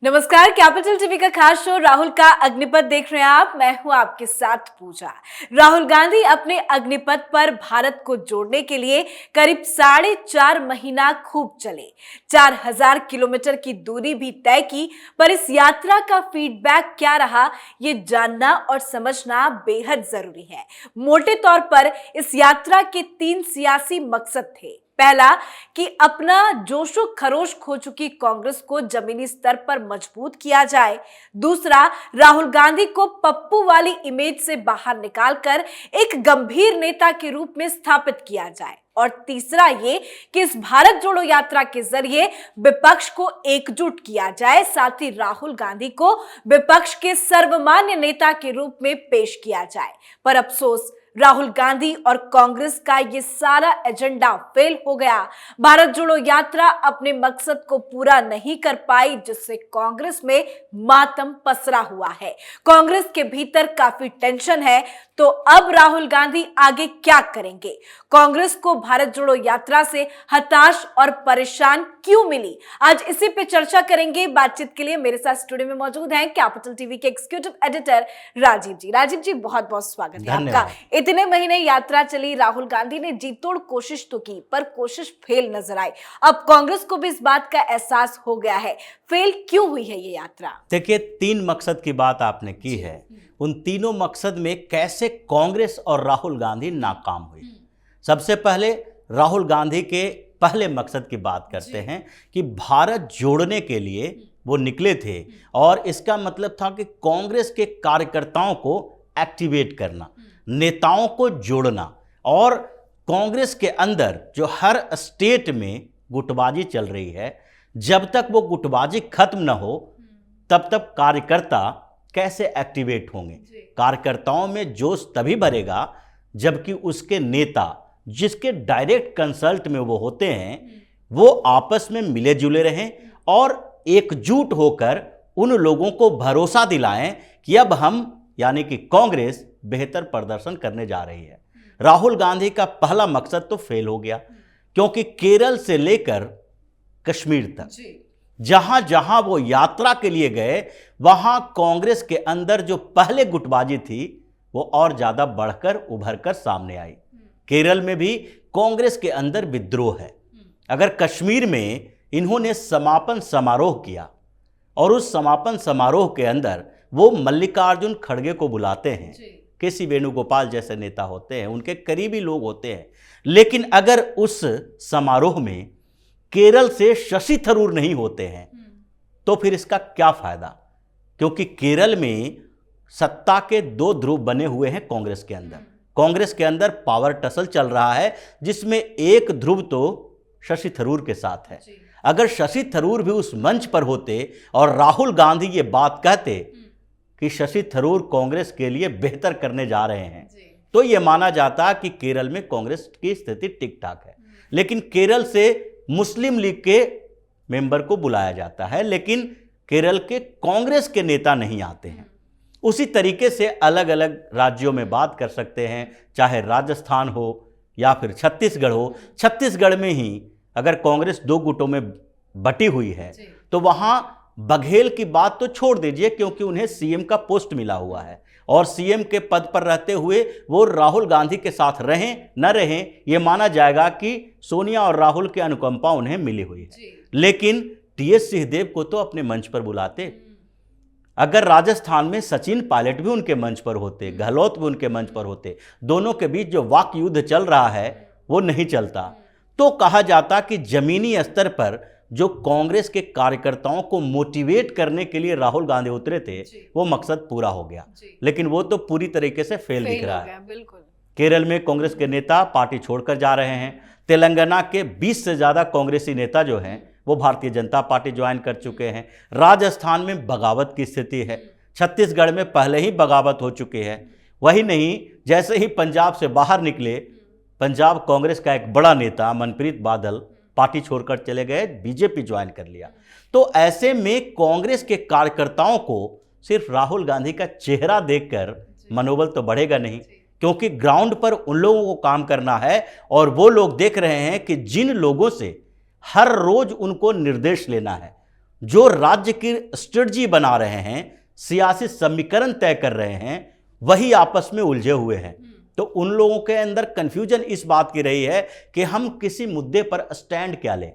नमस्कार, capital TV का खास शो राहुल का अग्निपथ देख रहे हैं आप। मैं हूं आपके साथ पूजा। राहुल गांधी अपने अग्निपथ पर भारत को जोड़ने के लिए करीब 4.5 महीना खूब चले, 4000 किलोमीटर की दूरी भी तय की। पर इस यात्रा का फीडबैक क्या रहा, ये जानना और समझना बेहद जरूरी है। मोटे तौर पर इस यात्रा के 3 सियासी मकसद थे। पहला कि अपना जोशो खरोश खो चुकी कांग्रेस को जमीनी स्तर पर मजबूत किया जाए। दूसरा, राहुल गांधी को पप्पू वाली इमेज से बाहर निकालकर एक गंभीर नेता के रूप में स्थापित किया जाए। और तीसरा ये कि इस भारत जोड़ो यात्रा के जरिए विपक्ष को एकजुट किया जाए, साथ ही राहुल गांधी को विपक्ष के सर्वमान्य नेता के रूप में पेश किया जाए। पर अफसोस, राहुल गांधी और कांग्रेस का ये सारा एजेंडा फेल हो गया। भारत जोड़ो यात्रा अपने मकसद को पूरा नहीं कर पाई, जिससे कांग्रेस में मातम पसरा हुआ है। कांग्रेस के भीतर काफी टेंशन है। तो अब राहुल गांधी आगे क्या करेंगे? कांग्रेस को भारत जोड़ो यात्रा से हताश और परेशान क्यों मिली? आज इसी पे चर्चा करेंगे। बातचीत के लिए मेरे साथ स्टूडियो में मौजूद हैं कैपिटल टीवी के एग्जीक्यूटिव एडिटर राजीव जी। राजीव जी, बहुत बहुत स्वागत है आपका। इतने महीने यात्रा चली, राहुल गांधी ने जी तोड़ कोशिश तो की, पर कोशिश फेल नजर आई। अब कांग्रेस को भी इस बात का एहसास हो गया है। फेल क्यों हुई है ये यात्रा? देखिए, 3 मकसद की बात आपने की है। उन तीनों मकसद में कैसे कांग्रेस और राहुल गांधी नाकाम हुई। सबसे पहले राहुल गांधी के पहले मकसद की बात करते हैं कि भारत जोड़ने के लिए वो निकले थे, और इसका मतलब था कि कांग्रेस के कार्यकर्ताओं को एक्टिवेट करना, नेताओं को जोड़ना, और कांग्रेस के अंदर जो हर स्टेट में गुटबाजी चल रही है, जब तक वो गुटबाजी खत्म न हो तब तक कार्यकर्ता कैसे एक्टिवेट होंगे। कार्यकर्ताओं में जोश तभी भरेगा जबकि उसके नेता, जिसके डायरेक्ट कंसल्ट में वो होते हैं, वो आपस में मिले जुले रहें और एकजुट होकर उन लोगों को भरोसा दिलाएं कि अब हम, यानी कि कांग्रेस, बेहतर प्रदर्शन करने जा रही है। राहुल गांधी का पहला मकसद तो फेल हो गया, क्योंकि केरल से लेकर कश्मीर तक जहां जहां वो यात्रा के लिए गए, वहां कांग्रेस के अंदर जो पहले गुटबाजी थी वो और ज्यादा बढ़कर उभरकर सामने आई। केरल में भी कांग्रेस के अंदर विद्रोह है। अगर कश्मीर में इन्होंने समापन समारोह किया और उस समापन समारोह के अंदर वो मल्लिकार्जुन खड़गे को बुलाते हैं, केसी वेणुगोपाल जैसे नेता होते हैं, उनके करीबी लोग होते हैं, लेकिन अगर उस समारोह में केरल से शशि थरूर नहीं होते हैं तो फिर इसका क्या फायदा? क्योंकि केरल में सत्ता के 2 ध्रुव बने हुए हैं कांग्रेस के अंदर। कांग्रेस के अंदर पावर टसल चल रहा है, जिसमें एक ध्रुव तो शशि थरूर के साथ है। अगर शशि थरूर भी उस मंच पर होते और राहुल गांधी ये बात कहते कि शशि थरूर कांग्रेस के लिए बेहतर करने जा रहे हैं, तो यह माना जाता कि केरल में कांग्रेस की स्थिति ठीक ठाक है। लेकिन केरल से मुस्लिम लीग के मेंबर को बुलाया जाता है, लेकिन केरल के कांग्रेस के नेता नहीं आते हैं। उसी तरीके से अलग अलग राज्यों में बात कर सकते हैं, चाहे राजस्थान हो या फिर छत्तीसगढ़ हो। छत्तीसगढ़ में ही अगर कांग्रेस 2 गुटों में बटी हुई है तो वहां बघेल की बात तो छोड़ दीजिए, क्योंकि उन्हें सीएम का पोस्ट मिला हुआ है और सीएम के पद पर रहते हुए वो राहुल गांधी के साथ रहें न रहें, ये माना जाएगा कि सोनिया और राहुल की अनुकंपा उन्हें मिली हुई है। लेकिन टीएस सिंहदेव को तो अपने मंच पर बुलाते। अगर राजस्थान में सचिन पायलट भी उनके मंच पर होते, गहलोत भी उनके मंच पर होते, दोनों के बीच जो वाक युद्ध चल रहा है वो नहीं चलता, तो कहा जाता कि जमीनी स्तर पर जो कांग्रेस के कार्यकर्ताओं को मोटिवेट करने के लिए राहुल गांधी उतरे थे, वो मकसद पूरा हो गया। लेकिन वो तो पूरी तरीके से फेल दिख रहा है। बिल्कुल। केरल में कांग्रेस के नेता पार्टी छोड़कर जा रहे हैं। तेलंगाना के 20 से ज्यादा कांग्रेसी नेता जो हैं वो भारतीय जनता पार्टी ज्वाइन कर चुके हैं। राजस्थान में बगावत की स्थिति है। छत्तीसगढ़ में पहले ही बगावत हो चुकी है। वही नहीं, जैसे ही पंजाब से बाहर निकले, पंजाब कांग्रेस का एक बड़ा नेता मनप्रीत बादल पार्टी छोड़कर चले गए, बीजेपी ज्वाइन कर लिया। तो ऐसे में कांग्रेस के कार्यकर्ताओं को सिर्फ राहुल गांधी का चेहरा देखकर मनोबल तो बढ़ेगा नहीं, क्योंकि ग्राउंड पर उन लोगों को काम करना है और वो लोग देख रहे हैं कि जिन लोगों से हर रोज उनको निर्देश लेना है, जो राज्य की स्ट्रेटजी बना रहे हैं, सियासी समीकरण तय कर रहे हैं, वही आपस में उलझे हुए हैं। तो उन लोगों के अंदर कंफ्यूजन इस बात की रही है कि हम किसी मुद्दे पर स्टैंड क्या लें।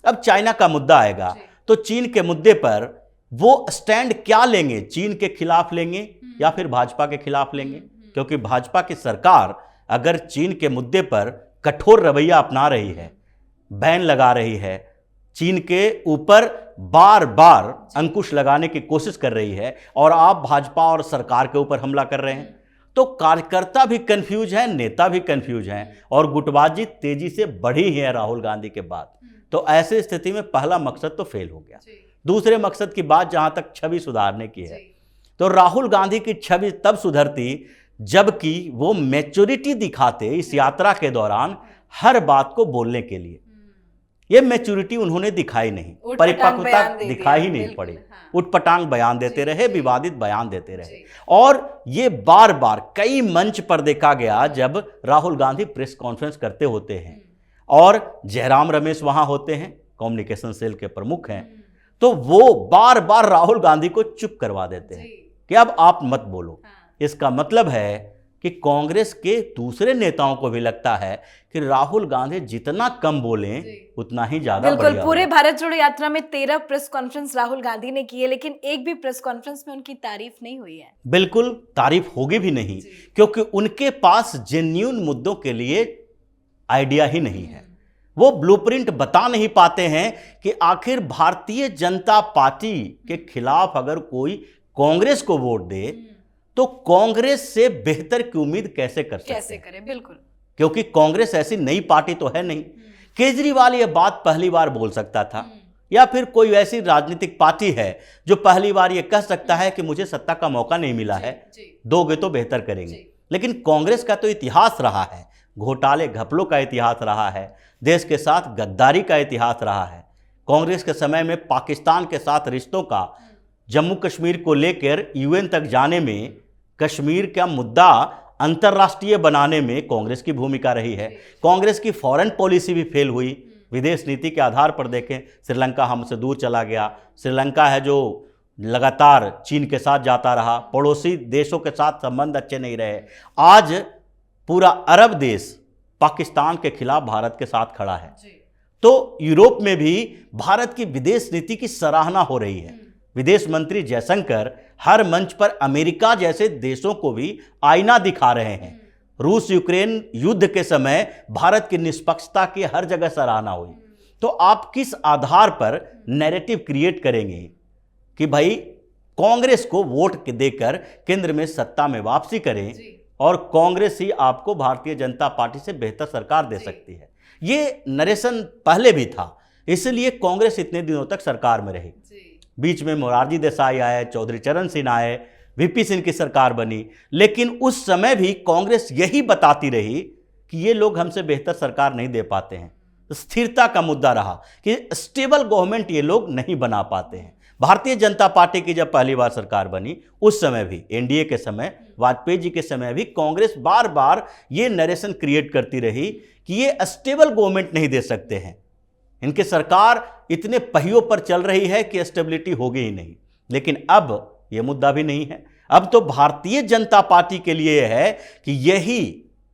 अब चाइना का मुद्दा आएगा तो चीन के मुद्दे पर वो स्टैंड क्या लेंगे, चीन के खिलाफ लेंगे या फिर भाजपा के खिलाफ लेंगे? क्योंकि भाजपा की सरकार अगर चीन के मुद्दे पर कठोर रवैया अपना रही है, बैन लगा रही है, चीन के ऊपर बार बार अंकुश लगाने की कोशिश कर रही है और आप भाजपा और सरकार के ऊपर हमला कर रहे हैं, तो कार्यकर्ता भी कंफ्यूज हैं, नेता भी कंफ्यूज हैं और गुटबाजी तेजी से बढ़ी है राहुल गांधी के बाद। तो ऐसी स्थिति में पहला मकसद तो फेल हो गया। दूसरे मकसद की बात जहां तक छवि सुधारने की है, तो राहुल गांधी की छवि तब सुधरती जबकि वो मैच्योरिटी दिखाते इस यात्रा के दौरान हर बात को बोलने के लिए। ये मैच्योरिटी उन्होंने दिखाई नहीं, परिपक्वता दिखाई ही नहीं पड़ी। उटपटांग बयान देते रहे, विवादित बयान देते रहे और ये बार बार कई मंच पर देखा गया जब राहुल गांधी प्रेस कॉन्फ्रेंस करते होते हैं और जयराम रमेश वहां होते हैं, कम्युनिकेशन सेल के प्रमुख हैं, तो वो बार बार राहुल गांधी को चुप करवा देते हैं कि अब आप मत बोलो। इसका मतलब है कि कांग्रेस के दूसरे नेताओं को भी लगता है कि राहुल गांधी जितना कम बोलें उतना ही ज्यादा बिल्कुल। बढ़िया पूरे होगा। भारत जोड़ो यात्रा में 13 प्रेस कॉन्फ्रेंस राहुल गांधी ने की है, लेकिन एक भी प्रेस कॉन्फ्रेंस में उनकी तारीफ नहीं हुई है। बिल्कुल तारीफ होगी भी नहीं, क्योंकि उनके पास जेन्युइन मुद्दों के लिए आइडिया ही नहीं है। वो ब्लूप्रिंट बता नहीं पाते हैं कि आखिर भारतीय जनता पार्टी के खिलाफ अगर कोई कांग्रेस को वोट दे तो कांग्रेस से बेहतर की उम्मीद कैसे कर सकते हैं? कैसे करें, बिल्कुल। क्योंकि कांग्रेस ऐसी नई पार्टी तो है नहीं। केजरीवाल ये बात पहली बार बोल सकता था, या फिर कोई ऐसी राजनीतिक पार्टी है जो पहली बार ये कह सकता है कि मुझे सत्ता का मौका नहीं मिला है, दोगे तो बेहतर करेंगे। लेकिन कांग्रेस का तो इतिहास रहा है, घोटाले घपलों का इतिहास रहा है, देश के साथ गद्दारी का इतिहास रहा है। कांग्रेस के समय में पाकिस्तान के साथ रिश्तों का, जम्मू कश्मीर को लेकर यूएन तक जाने में, कश्मीर का मुद्दा अंतर्राष्ट्रीय बनाने में कांग्रेस की भूमिका रही है। कांग्रेस की फॉरेन पॉलिसी भी फेल हुई। विदेश नीति के आधार पर देखें, श्रीलंका हमसे दूर चला गया। श्रीलंका है जो लगातार चीन के साथ जाता रहा, पड़ोसी देशों के साथ संबंध अच्छे नहीं रहे। आज पूरा अरब देश पाकिस्तान के खिलाफ भारत के साथ खड़ा है। तो यूरोप में भी भारत की विदेश नीति की सराहना हो रही है। विदेश मंत्री जयशंकर हर मंच पर अमेरिका जैसे देशों को भी आईना दिखा रहे हैं। रूस यूक्रेन युद्ध के समय भारत की निष्पक्षता की हर जगह सराहना हुई। तो आप किस आधार पर नैरेटिव क्रिएट करेंगे कि भाई कांग्रेस को वोट देकर केंद्र में सत्ता में वापसी करें और कांग्रेस ही आपको भारतीय जनता पार्टी से बेहतर सरकार दे सकती है? ये नरेशन पहले भी था, इसलिए कांग्रेस इतने दिनों तक सरकार में रही। बीच में मोरारजी देसाई आए, चौधरी चरण सिंह आए, वीपी सिंह की सरकार बनी, लेकिन उस समय भी कांग्रेस यही बताती रही कि ये लोग हमसे बेहतर सरकार नहीं दे पाते हैं। स्थिरता का मुद्दा रहा कि स्टेबल गवर्नमेंट ये लोग नहीं बना पाते हैं। भारतीय जनता पार्टी की जब पहली बार सरकार बनी, उस समय भी एनडीए के समय, वाजपेयी जी के समय भी कांग्रेस बार बार ये नरेशन क्रिएट करती रही कि ये स्टेबल गवर्नमेंट नहीं दे सकते हैं, इनकी सरकार इतने पहियों पर चल रही है कि स्टेबिलिटी होगी ही नहीं। लेकिन अब यह मुद्दा भी नहीं है। अब तो भारतीय जनता पार्टी के लिए है कि यही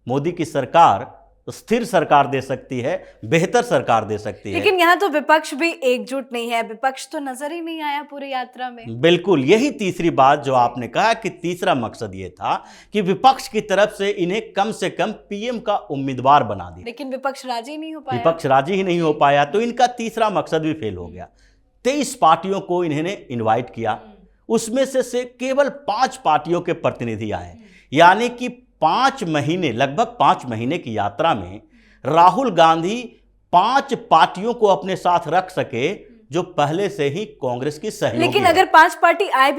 मोदी की सरकार स्थिर सरकार दे सकती है, बेहतर सरकार दे सकती है। लेकिन यहाँ तो विपक्ष भी एकजुट नहीं है, विपक्ष तो नजर ही नहीं आया पूरी यात्रा में। बिल्कुल, यही तीसरी बात जो आपने कहा कि तीसरा मकसद ये था कि विपक्ष की तरफ से कम पीएम का उम्मीदवार बना दिया, लेकिन विपक्ष राजी नहीं हो पाया। विपक्ष राजी ही नहीं हो पाया, तो इनका तीसरा मकसद भी फेल हो गया। 23 पार्टियों को इन्होंने इन्वाइट किया, उसमें से केवल 5 पार्टियों के प्रतिनिधि आए, यानी कि 5 महीने, लगभग 5 महीने की यात्रा में राहुल गांधी 5 पार्टियों को अपने साथ रख सके जो पहले से ही कांग्रेस की सहयोगी। लेकिन अगर 5 पार्टी आए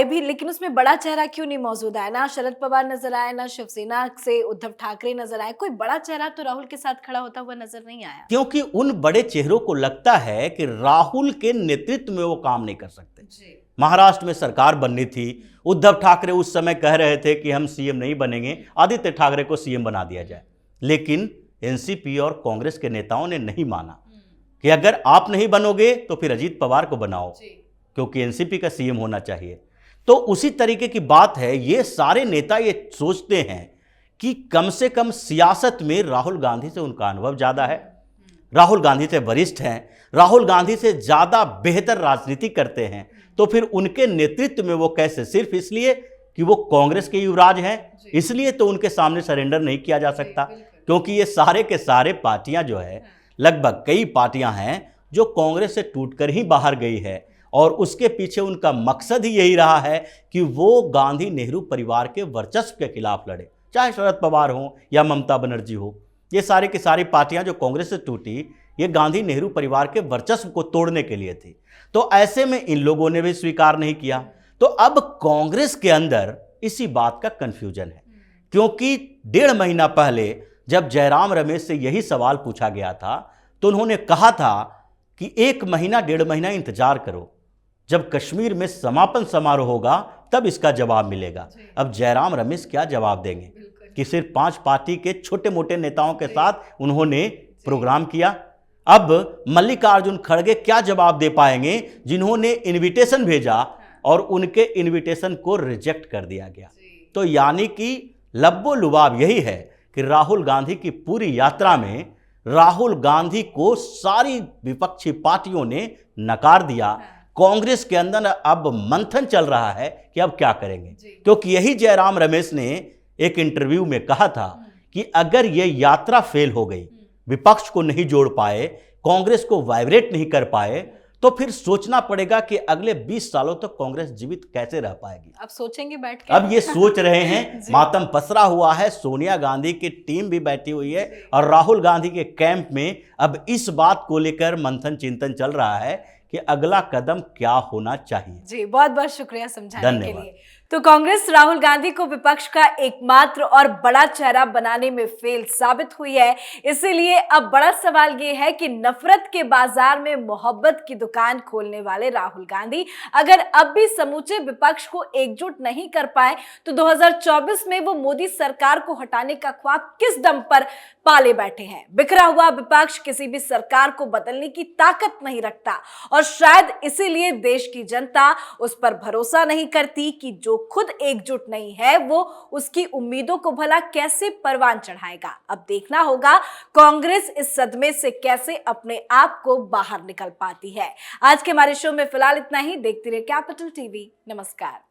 भी, लेकिन उसमें बड़ा चेहरा क्यों नहीं मौजूद है? ना शरद पवार नजर आए, ना शिवसेना से उद्धव ठाकरे नजर आए, कोई बड़ा चेहरा तो राहुल के साथ खड़ा होता हुआ नजर नहीं आया। क्योंकि उन बड़े चेहरों को लगता है कि राहुल के नेतृत्व में वो काम नहीं कर सकते। महाराष्ट्र में सरकार बननी थी, उद्धव ठाकरे उस समय कह रहे थे कि हम सीएम नहीं बनेंगे, आदित्य ठाकरे को सीएम बना दिया जाए, लेकिन एनसीपी और कांग्रेस के नेताओं ने नहीं माना। कि अगर आप नहीं बनोगे तो फिर अजीत पवार को बनाओ, क्योंकि एनसीपी का सीएम होना चाहिए। तो उसी तरीके की बात है। ये सारे नेता ये सोचते हैं कि कम से कम सियासत में राहुल गांधी से उनका अनुभव ज़्यादा है, राहुल गांधी से वरिष्ठ हैं, राहुल गांधी से ज़्यादा बेहतर राजनीति करते हैं, तो फिर उनके नेतृत्व में वो कैसे, सिर्फ इसलिए कि वो कांग्रेस के युवराज हैं इसलिए तो उनके सामने सरेंडर नहीं किया जा सकता। क्योंकि ये सारे के सारे पार्टियां जो है, लगभग कई पार्टियां हैं जो कांग्रेस से टूटकर ही बाहर गई है, और उसके पीछे उनका मकसद ही यही रहा है कि वो गांधी नेहरू परिवार के वर्चस्व के खिलाफ लड़े, चाहे शरद पवार हो या ममता बनर्जी हो। ये सारी की सारी पार्टियां जो कांग्रेस से टूटी, ये गांधी नेहरू परिवार के वर्चस्व को तोड़ने के लिए थी। तो ऐसे में इन लोगों ने भी स्वीकार नहीं किया। तो अब कांग्रेस के अंदर इसी बात का कंफ्यूजन है, क्योंकि 1.5 महीना पहले जब जयराम रमेश से यही सवाल पूछा गया था तो उन्होंने कहा था कि 1 महीना 1.5 महीना इंतजार करो, जब कश्मीर में समापन समारोह होगा तब इसका जवाब मिलेगा। अब जयराम रमेश क्या जवाब देंगे कि सिर्फ 5 पार्टी के छोटे मोटे नेताओं के साथ उन्होंने प्रोग्राम किया। अब मल्लिकार्जुन खड़गे क्या जवाब दे पाएंगे, जिन्होंने इनविटेशन भेजा और उनके इनविटेशन को रिजेक्ट कर दिया गया। तो यानी कि लब्बो लुबाब यही है कि राहुल गांधी की पूरी यात्रा में राहुल गांधी को सारी विपक्षी पार्टियों ने नकार दिया। कांग्रेस के अंदर अब मंथन चल रहा है कि अब क्या करेंगे, क्योंकि यही जयराम रमेश ने एक इंटरव्यू में कहा था कि अगर यह यात्रा फेल हो गई, विपक्ष को नहीं जोड़ पाए, कांग्रेस को वाइब्रेट नहीं कर पाए, तो फिर सोचना पड़ेगा कि अगले 20 सालों तक कांग्रेस जीवित कैसे रह पाएगी। अब सोचेंगे बैठ के। अब ये सोच रहे हैं, मातम पसरा हुआ है, सोनिया गांधी की टीम भी बैठी हुई है और राहुल गांधी के कैंप में अब इस बात को लेकर मंथन चिंतन चल रहा है कि अगला कदम क्या होना चाहिए। जी, बहुत बहुत शुक्रिया समझाने के धन्यवाद। लिए। तो कांग्रेस राहुल गांधी को विपक्ष का एकमात्र और बड़ा चेहरा बनाने में फेल साबित हुई है। इसीलिए अब बड़ा सवाल ये है कि नफरत के बाजार में मोहब्बत की दुकान खोलने वाले राहुल गांधी अगर अब भी समूचे विपक्ष को एकजुट नहीं कर पाए तो 2024 में वो मोदी सरकार को हटाने का ख्वाब किस दम पर पाले बैठे हैं। बिखरा हुआ विपक्ष किसी भी सरकार को बदलने की ताकत नहीं रखता और शायद इसीलिए देश की जनता उस पर भरोसा नहीं करती कि जो खुद एकजुट नहीं है वो उसकी उम्मीदों को भला कैसे परवान चढ़ाएगा। अब देखना होगा कांग्रेस इस सदमे से कैसे अपने आप को बाहर निकल पाती है। आज के हमारे शो में फिलहाल इतना ही। देखते रहिए कैपिटल टीवी। नमस्कार।